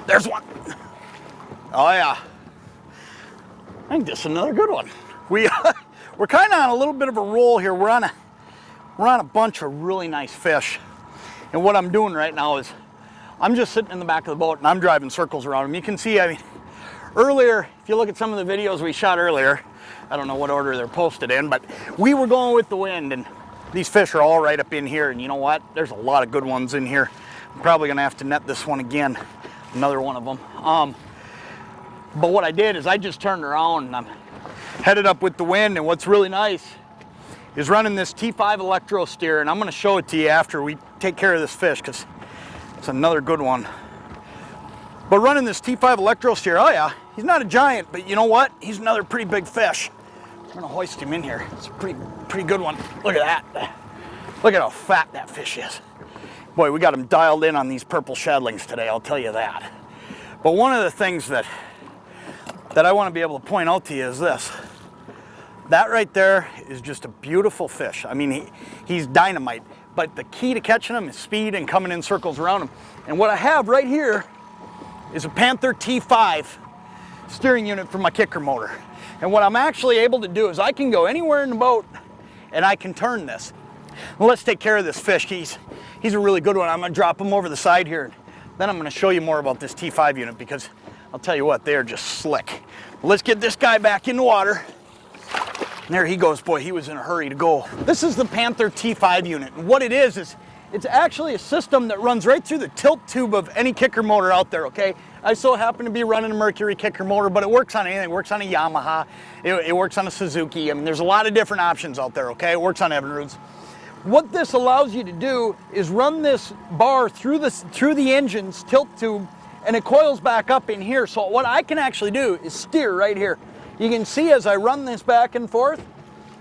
There's one. Oh yeah. I think this is another good one. We're kind of on a little bit of a roll here. We're on a bunch of really nice fish. And what I'm doing right now is I'm just sitting in the back of the boat and I'm driving circles around them. You can see, I mean, earlier, if you look at some of the videos we shot earlier, I don't know what order they're posted in, but we were going with the wind, and these fish are all right up in here. And you know what? There's a lot of good ones in here. I'm probably gonna have to net this one again, another one of them. But what I did is I just turned around and I'm headed up with the wind, and what's really nice is running this T5 Electro steer, and I'm gonna show it to you after we take care of this fish, because it's another good one. But running this T5 Electro steer, oh yeah, he's not a giant, but you know what? He's another pretty big fish. I'm gonna hoist him in here. It's a pretty good one. Look at that. Look at how fat that fish is. Boy, we got him dialed in on these purple shadlings today, I'll tell you that. But one of the things that I want to be able to point out to you is this. That right there is just a beautiful fish. I mean, he's dynamite, but the key to catching him is speed and coming in circles around him. And what I have right here is a Panther T5 steering unit for my kicker motor. And what I'm actually able to do is I can go anywhere in the boat and I can turn this. Well, let's take care of this fish. He's a really good one. I'm gonna drop him over the side here. Then I'm gonna show you more about this T5 unit, because I'll tell you what, they're just slick. Let's get this guy back in the water. And there he goes. Boy, he was in a hurry to go. This is the Panther T5 unit. And what it is it's actually a system that runs right through the tilt tube of any kicker motor out there, okay? I so happen to be running a Mercury kicker motor, but it works on anything. It works on a Yamaha, it works on a Suzuki. I mean, there's a lot of different options out there, okay? It works on Evinrude's. What this allows you to do is run this bar through the engine's tilt tube, and it coils back up in here. So what I can actually do is steer right here. You can see as I run this back and forth,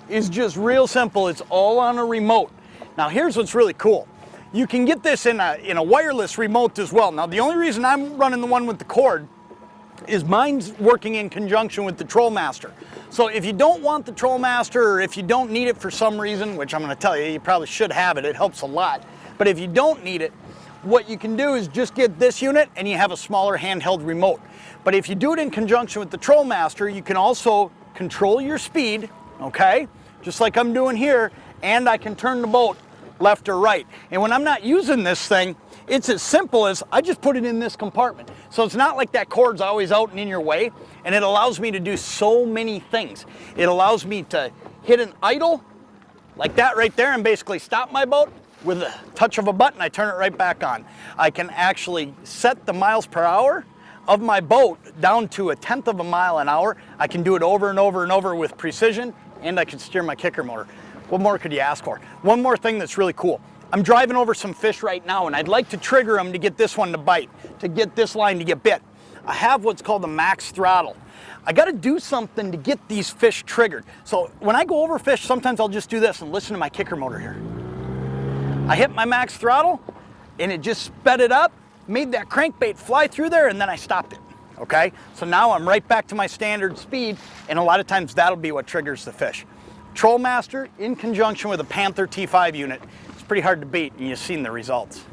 is just real simple. It's all on a remote. Now here's what's really cool. You can get this in a wireless remote as well. Now the only reason I'm running the one with the cord is mine's working in conjunction with the Trollmaster. So if you don't want the Trollmaster, or if you don't need it for some reason, which I'm gonna tell you, you probably should have it, it helps a lot. But if you don't need it, what you can do is just get this unit and you have a smaller handheld remote. But if you do it in conjunction with the Trollmaster, you can also control your speed, okay? Just like I'm doing here, and I can turn the boat left or right. And when I'm not using this thing, it's as simple as I just put it in this compartment. So it's not like that cord's always out and in your way, and it allows me to do so many things. It allows me to hit an idle, like that right there, and basically stop my boat. With a touch of a button, I turn it right back on. I can actually set the miles per hour of my boat down to 1/10 of a mile an hour. I can do it over and over and over with precision, and I can steer my kicker motor. What more could you ask for? One more thing that's really cool. I'm driving over some fish right now, and I'd like to trigger them to get this one to bite, to get this line to get bit. I have what's called a max throttle. I got to do something to get these fish triggered. So when I go over fish, sometimes I'll just do this and listen to my kicker motor here. I hit my max throttle, and it just sped it up, made that crankbait fly through there, and then I stopped it, okay? So now I'm right back to my standard speed, and a lot of times that'll be what triggers the fish. Trollmaster in conjunction with a Panther T5 unit. It's pretty hard to beat, and you've seen the results.